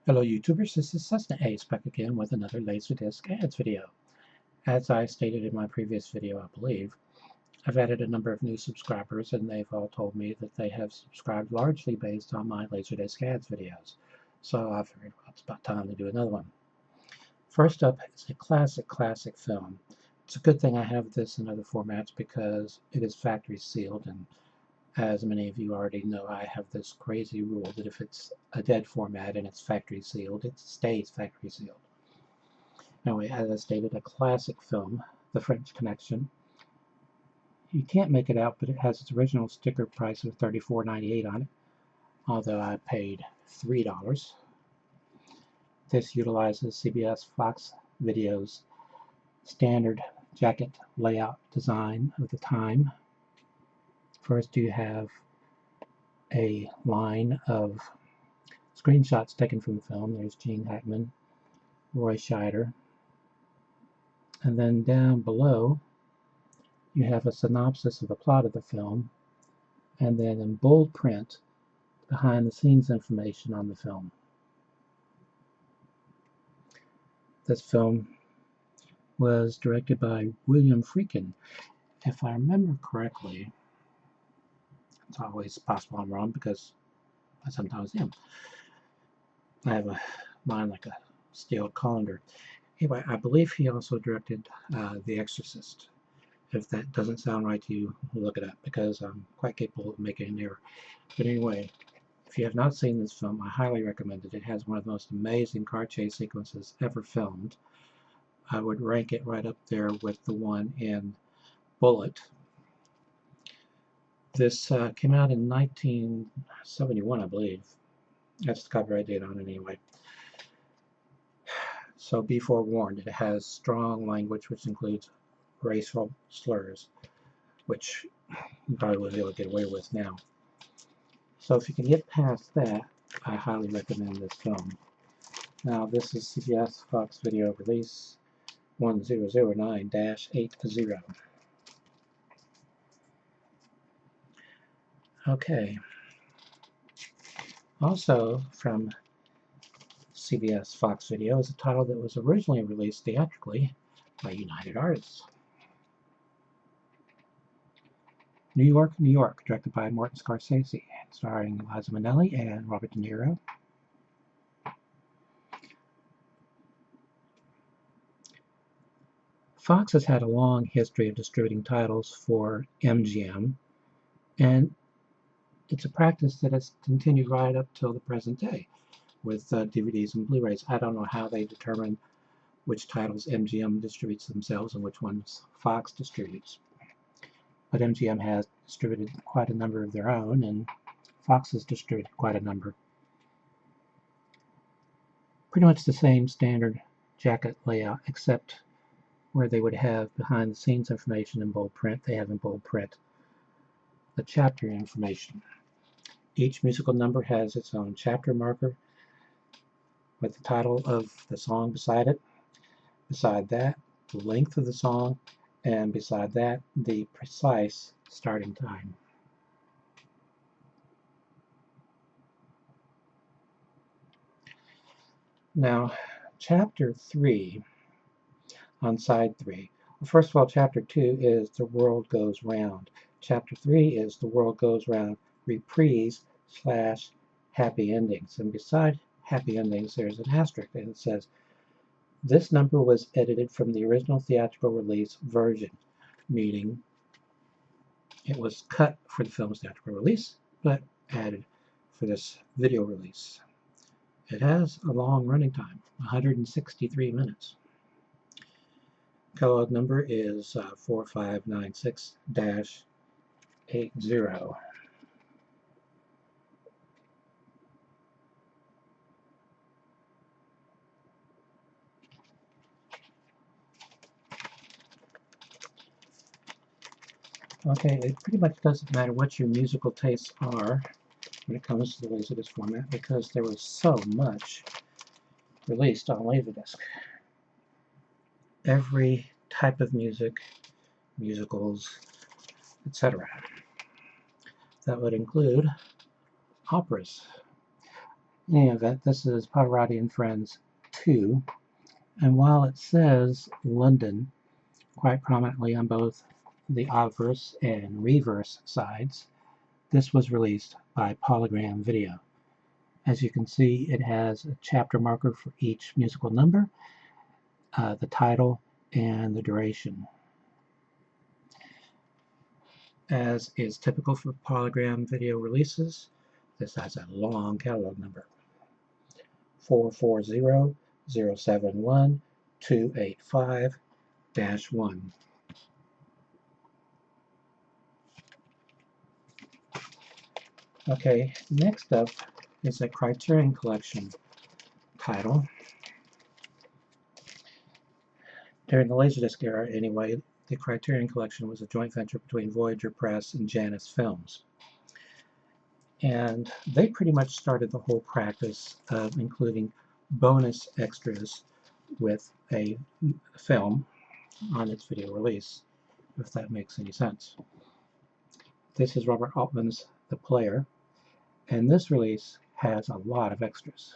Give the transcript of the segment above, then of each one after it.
Hello YouTubers, this is Cessnaace back again with another LaserDisc ads video. As I stated in my previous video, I believe, I've added a number of new subscribers and they've all told me that they have subscribed largely based on my LaserDisc ads videos. So I figured it's about time to do another one. First up is a classic film. It's a good thing I have this in other formats because it is factory sealed, and as many of you already know, I have this crazy rule that if it's a dead format and it's factory sealed, it stays factory sealed. Anyway, as I stated, a classic film, The French Connection. You can't make it out, but it has its original sticker price of $34.98 on it, although I paid $3. This utilizes CBS Fox Video's standard jacket layout design of the time. First, you have a line of screenshots taken from the film. There's Gene Hackman, Roy Scheider. And then down below, you have a synopsis of the plot of the film, and then in bold print, behind-the-scenes information on the film. This film was directed by William Friedkin. If I remember correctly, it's always possible I'm wrong because I sometimes am. I have a mind like a steel colander. Anyway, I believe he also directed The Exorcist. If that doesn't sound right to you, look it up because I'm quite capable of making an error. But anyway, if you have not seen this film, I highly recommend it. It has one of the most amazing car chase sequences ever filmed. I would rank it right up there with the one in Bullet. This came out in 1971, I believe. That's the copyright date on it anyway. So be forewarned, it has strong language which includes racial slurs, which you probably wouldn't be able to get away with now. So if you can get past that, I highly recommend this film. Now this is CBS Fox Video release 1009-80. Okay. Also from CBS Fox Video is a title that was originally released theatrically by United Artists. New York, New York, directed by Martin Scorsese, starring Liza Minnelli and Robert De Niro. Fox has had a long history of distributing titles for MGM, and it's a practice that has continued right up till the present day with DVDs and Blu-rays. I don't know how they determine which titles MGM distributes themselves and which ones Fox distributes. But MGM has distributed quite a number of their own, and Fox has distributed quite a number. Pretty much the same standard jacket layout, except where they would have behind-the-scenes information in bold print, they have in bold print the chapter information. Each musical number has its own chapter marker with the title of the song beside it. Beside that, the length of the song, and beside that, the precise starting time. Now, Chapter 3, on side 3. Well, first of all, Chapter 2 is The World Goes Round. Chapter 3 is The World Goes Round reprise / happy endings. And beside happy endings, there's an asterisk, and it says, this number was edited from the original theatrical release version, meaning it was cut for the film's theatrical release, but added for this video release. It has a long running time, 163 minutes. Catalog number is 4596-80. Okay, it pretty much doesn't matter what your musical tastes are when it comes to the LaserDisc format because there was so much released on LaserDisc. Every type of music, musicals, etc. That would include operas. In any event, this is Pavarotti and Friends 2, and while it says London quite prominently on both the obverse and reverse sides, this was released by Polygram Video. As you can see, it has a chapter marker for each musical number, the title, and the duration. As is typical for Polygram Video releases, this has a long catalog number: 44071-285-1. Okay, next up is a Criterion Collection title. During the LaserDisc era, anyway, the Criterion Collection was a joint venture between Voyager Press and Janus Films. And they pretty much started the whole practice of including bonus extras with a film on its video release, if that makes any sense. This is Robert Altman's The Player, and this release has a lot of extras.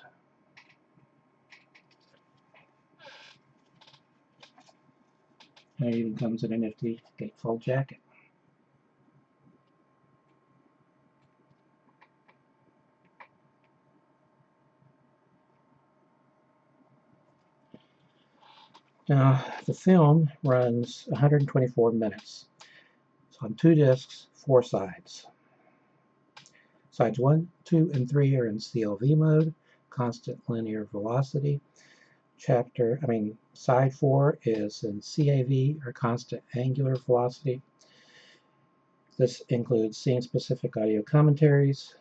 And it even comes in a nifty gatefold jacket. Now, the film runs 124 minutes. It's on 2 discs, 4 sides. Sides 1, 2, and 3 are in CLV mode, constant linear velocity. Side 4 is in CAV, or constant angular velocity. This includes scene-specific audio commentaries,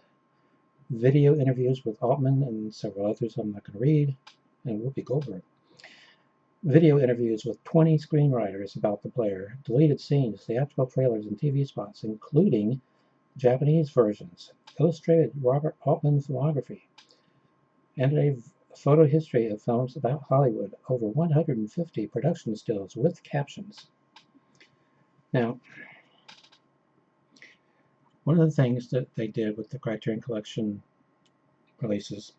video interviews with Altman and several others I'm not going to read, and Whoopi Goldberg. Video interviews with 20 screenwriters about The Player, deleted scenes, theatrical trailers, and TV spots, including Japanese versions, illustrated Robert Altman filmography, and a photo history of films about Hollywood, over 150 production stills with captions. Now, one of the things that they did with the Criterion Collection releases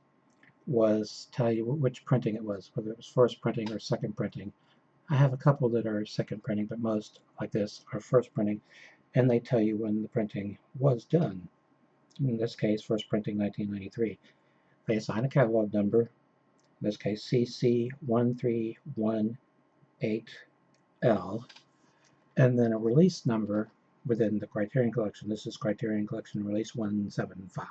was tell you which printing it was, whether it was first printing or second printing. I have a couple that are second printing, but most, like this, are first printing, and they tell you when the printing was done. In this case, first printing 1993. They assign a catalog number, in this case CC1318L, and then a release number within the Criterion Collection. This is Criterion Collection Release 175.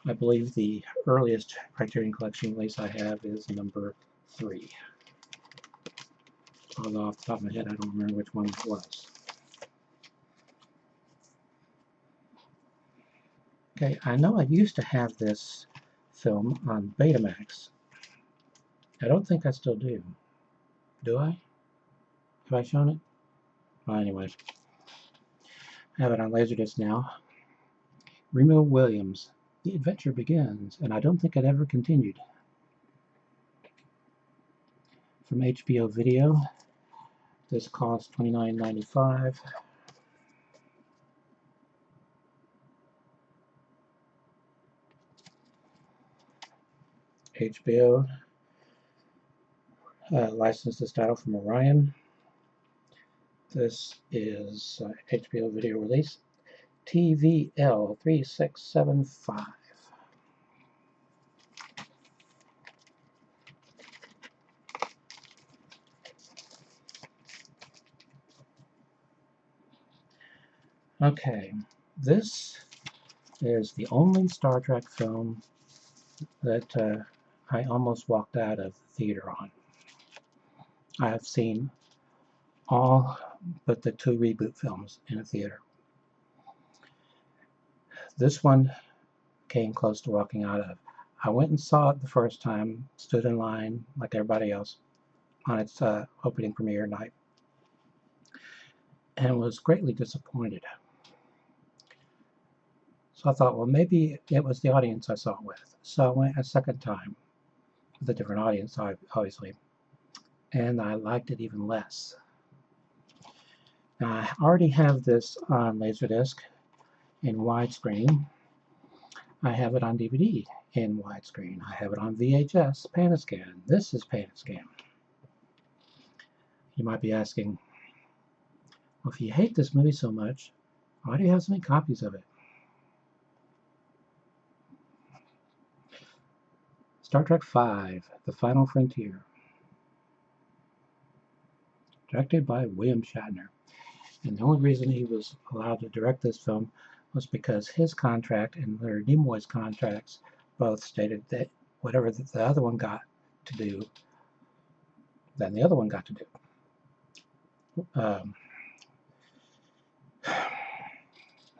I believe the earliest Criterion Collection release I have is number 3. Although off the top of my head I don't remember which one it was. Okay, I know I used to have this film on Betamax. I don't think I still do. Do I? Have I shown it? Well, anyway. I have it on LaserDisc now. Remo Williams, The Adventure Begins, and I don't think it ever continued. From HBO Video. This cost $29.95. HBO licensed this title from Orion. This is HBO video release TVL 3675. Okay, this is the only Star Trek film that I almost walked out of the theater on. I have seen all but the 2 reboot films in a theater. This one came close to walking out of. I went and saw it the first time, stood in line like everybody else on its opening premiere night, and was greatly disappointed. So I thought, well, maybe it was the audience I saw it with. So I went a second time with a different audience, obviously, and I liked it even less. Now, I already have this on LaserDisc in widescreen. I have it on DVD in widescreen. I have it on VHS, Paniscan. This is Paniscan. You might be asking, well, if you hate this movie so much, why do you have so many copies of it? Star Trek V, The Final Frontier. Directed by William Shatner. And the only reason he was allowed to direct this film was because his contract and Leonard Nimoy's contracts both stated that whatever the other one got to do, then the other one got to do.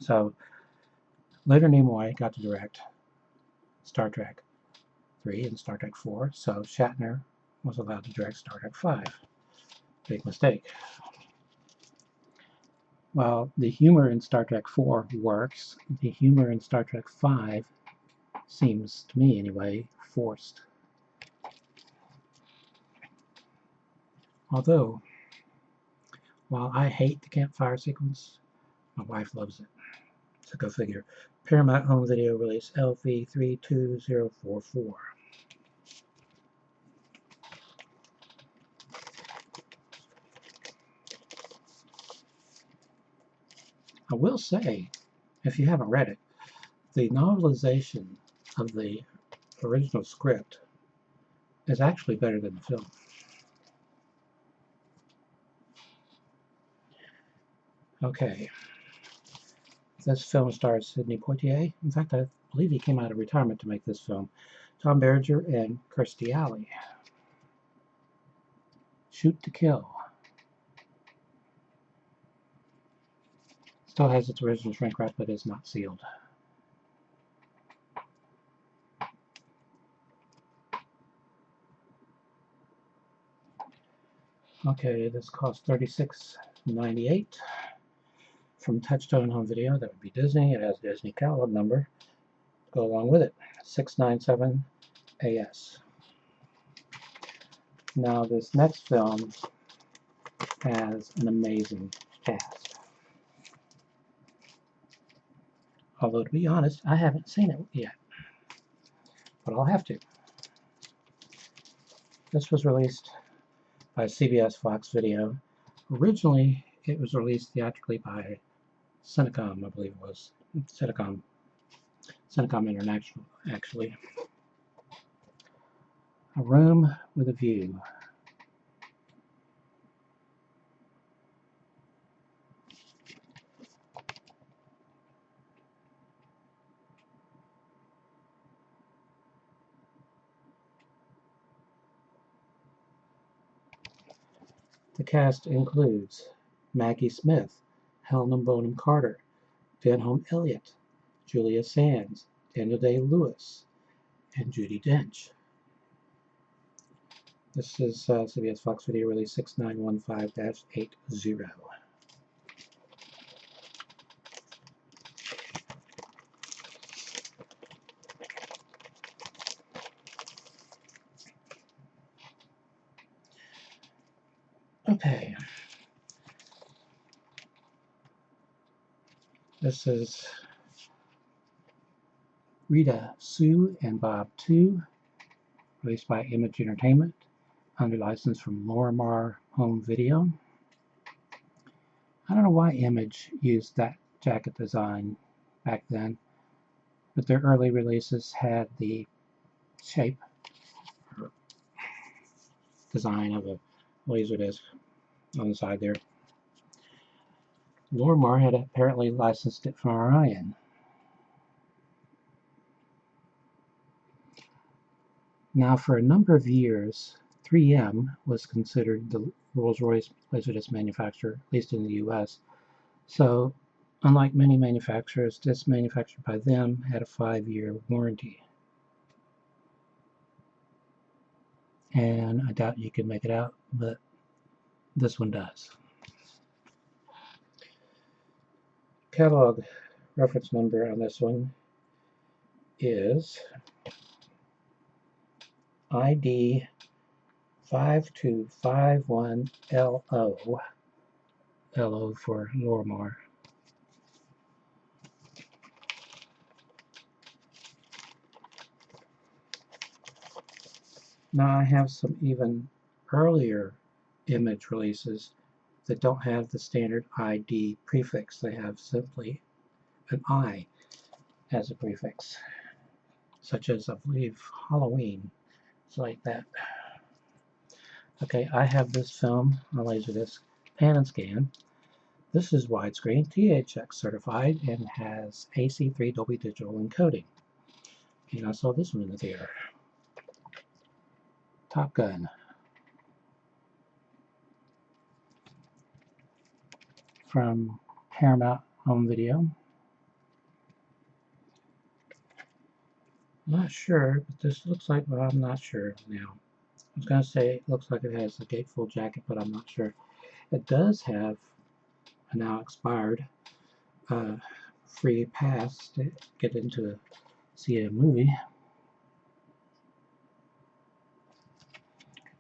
So Leonard Nimoy got to direct Star Trek 3 and Star Trek 4, so Shatner was allowed to direct Star Trek 5. Big mistake. While the humor in Star Trek 4 works, the humor in Star Trek 5 seems, to me anyway, forced. Although, while I hate the campfire sequence, my wife loves it. So go figure. Paramount Home Video release LV32044. I will say, if you haven't read it, the novelization of the original script is actually better than the film. Okay. This film stars Sidney Poitier. In fact, I believe he came out of retirement to make this film. Tom Berenger and Kirstie Alley. Shoot to Kill. Still has its original shrink wrap, but is not sealed. Okay, this cost $36.98 from Touchstone Home Video. That would be Disney. It has Disney catalog number to go along with it, 697 AS. Now this next film has an amazing cast. Although, to be honest, I haven't seen it yet, but I'll have to. This was released by CBS Fox Video. Originally, it was released theatrically by Cinecom, I believe it was. Cinecom International, actually. A Room with a View. The cast includes Maggie Smith, Helena Bonham Carter, Denholm Elliott, Julia Sands, Daniel Day-Lewis, and Judi Dench. This is CBS Fox Video release 6915-80. Okay. This is Rita, Sue, and Bob 2, released by Image Entertainment, under license from Lorimar Home Video. I don't know why Image used that jacket design back then, but their early releases had the shape or design of a LaserDisc on the side there. Lorimar had apparently licensed it from Orion. Now, for a number of years, 3M was considered the Rolls-Royce LaserDisc manufacturer, at least in the US. So, unlike many manufacturers, discs manufactured by them had a 5-year warranty. And I doubt you can make it out, but this one does. Catalog reference number on this one is ID 5251LO, LO for Lorimar. Now I have some even earlier image releases that don't have the standard ID prefix. They have simply an I as a prefix, such as, I believe, Halloween. It's like that. Okay, I have this film on LaserDisc, pan and scan. This is widescreen, THX certified, and has AC3 Dolby Digital encoding. And I saw this one in the theater. Top Gun. From Paramount Home Video. I'm not sure, but this looks like, well, I'm not sure now. I was going to say it looks like it has a gatefold jacket, but I'm not sure. It does have a now expired free pass to get into see a movie.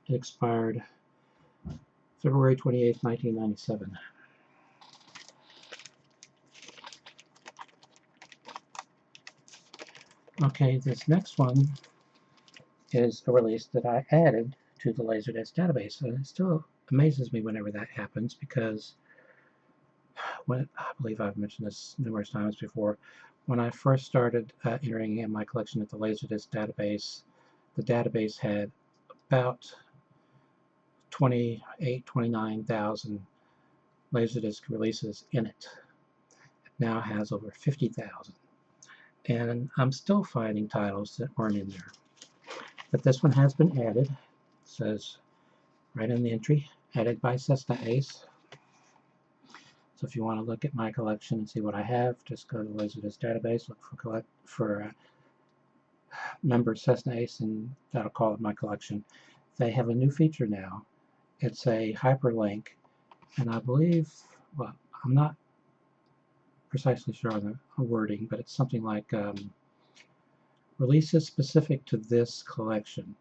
It expired February 28th, 1997. Okay, this next one is a release that I added to the LaserDisc database, and it still amazes me whenever that happens, because when, I believe I've mentioned this numerous times before, when I first started entering in my collection at the LaserDisc database, the database had about 29,000 LaserDisc releases in it. It now has over 50,000. And I'm still finding titles that weren't in there. But this one has been added. It says right in the entry, added by Cessnaace. So if you want to look at my collection and see what I have, just go to the LaserDisc database, look for member Cessnaace, and that'll call it my collection. They have a new feature now. It's a hyperlink, and I believe, well, I'm not precisely sure on the wording, but it's something like releases specific to this collection.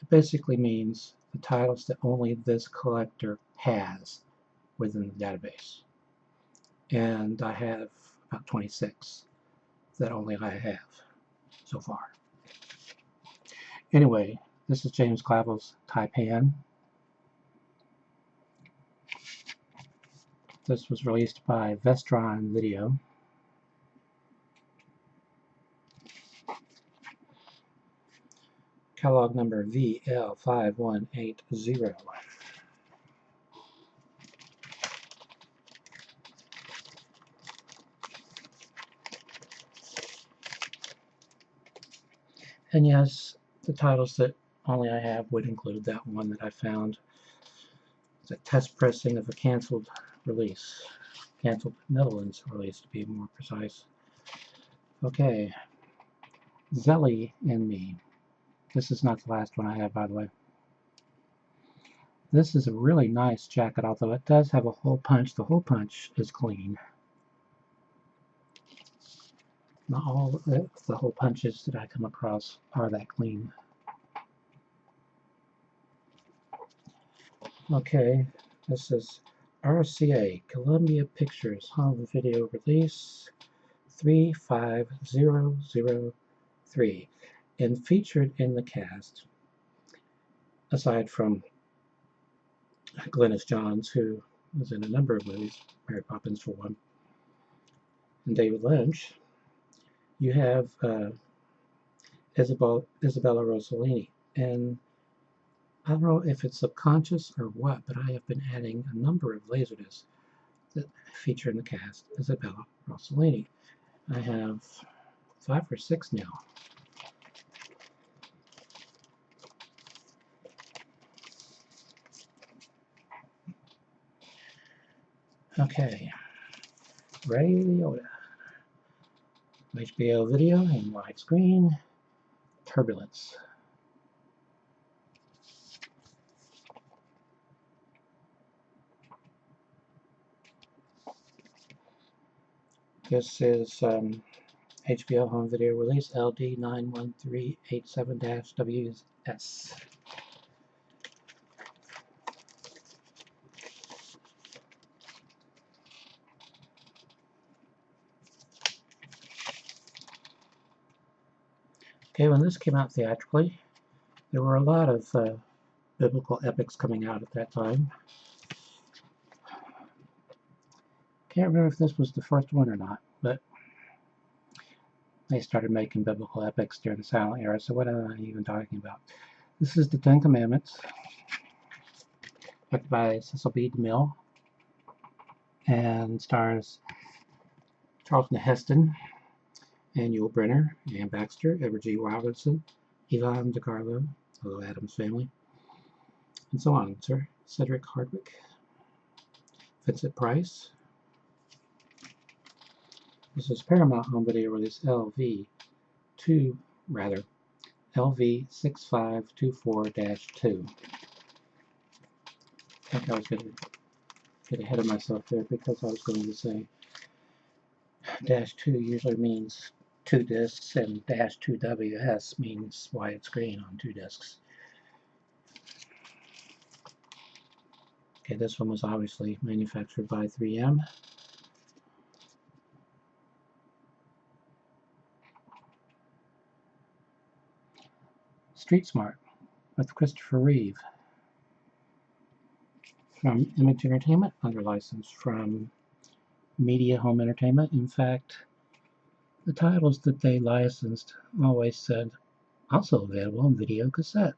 It basically means the titles that only this collector has within the database. And I have about 26 that only I have so far. Anyway, this is James Clavel's Taipan. This was released by Vestron Video. Catalog number VL5180. And yes, the titles that only I have would include that one that I found. It's a test pressing of a canceled release. Canceled Netherlands release, to be more precise. Okay. Zelly and Me. This is not the last one I have, by the way. This is a really nice jacket, although it does have a hole punch. The hole punch is clean. Not all the hole punches that I come across are that clean. Okay, this is RCA, Columbia Pictures Home Video Release 35003. And featured in the cast, aside from Glynis Johns, who was in a number of movies, Mary Poppins for one, and David Lynch, you have Isabella Rossellini. And I don't know if it's subconscious or what, but I have been adding a number of LaserDiscs that feature in the cast Isabella Rossellini. I have 5 or 6 now. Okay, Ray Liotta, HBO video in widescreen, Turbulence. This is HBO home video release LD91387-WS. Okay, when this came out theatrically, There were a lot of biblical epics coming out at that time. Can't remember if this was the first one or not, but they started making biblical epics during the silent era, so what am I even talking about? This is the Ten Commandments, directed by Cecil B. DeMille, and stars Charlton Heston, and Yul Brynner, Ann Baxter, Edward G. Robinson, Yvonne DiCarlo, hello Addams Family, and so on. Sir Cedric Hardwicke, Vincent Price. This is Paramount Home Video release LV6524-2. I think I was going to get ahead of myself there because I was going to say -2 usually means 2 discs, and -2WS means widescreen on 2 discs. Okay, this one was obviously manufactured by 3M. Street Smart with Christopher Reeve from Image Entertainment, under license from Media Home Entertainment. In fact, the titles that they licensed always said also available on video cassette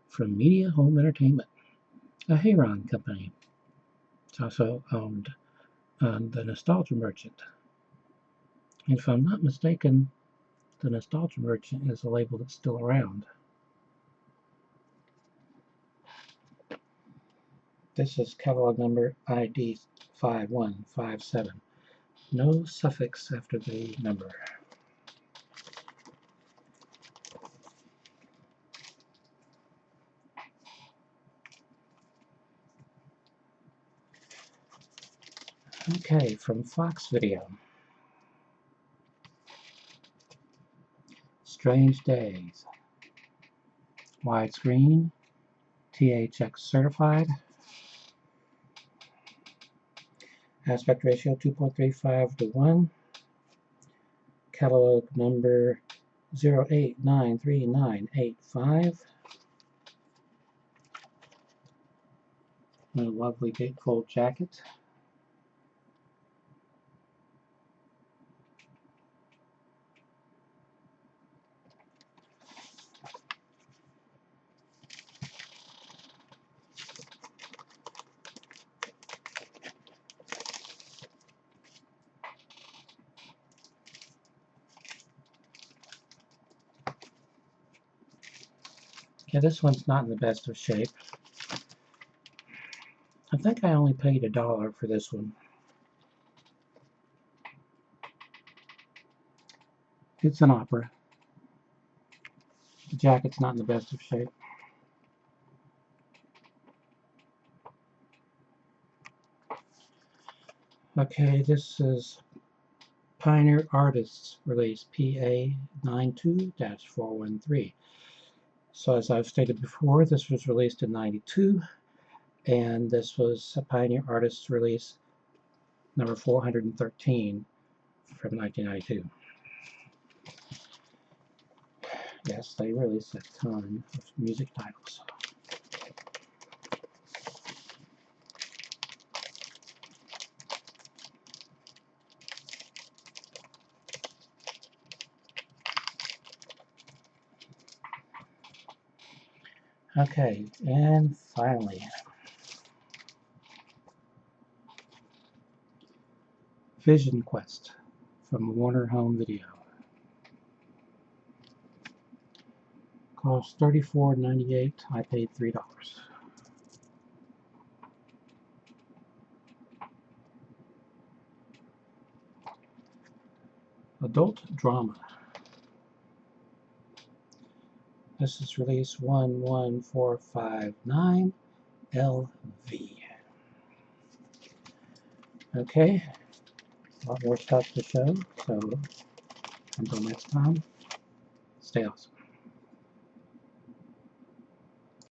from Media Home Entertainment, a Hayron company. It's also owned the Nostalgia Merchant. And if I'm not mistaken, the Nostalgia Merchant is a label that's still around. This is catalog number ID 5157. No suffix after the number. Okay, from Fox Video. Strange Days. Widescreen. THX certified. Aspect ratio 2.35:1. Catalog number 0893985. A lovely gatefold jacket. Yeah, this one's not in the best of shape. I think I only paid $1 for this one. It's an opera. The jacket's not in the best of shape. Okay, this is Pioneer Artists release PA92-413. So as I've stated before, this was released in '92, and this was a Pioneer Artists release number 413 from 1992. Yes, they released a ton of music titles. Okay, and finally, Vision Quest from Warner Home Video. Cost $34.98. I paid $3. Adult Drama. This is release 11459 LV. Okay, a lot more stuff to show, so until next time, stay awesome.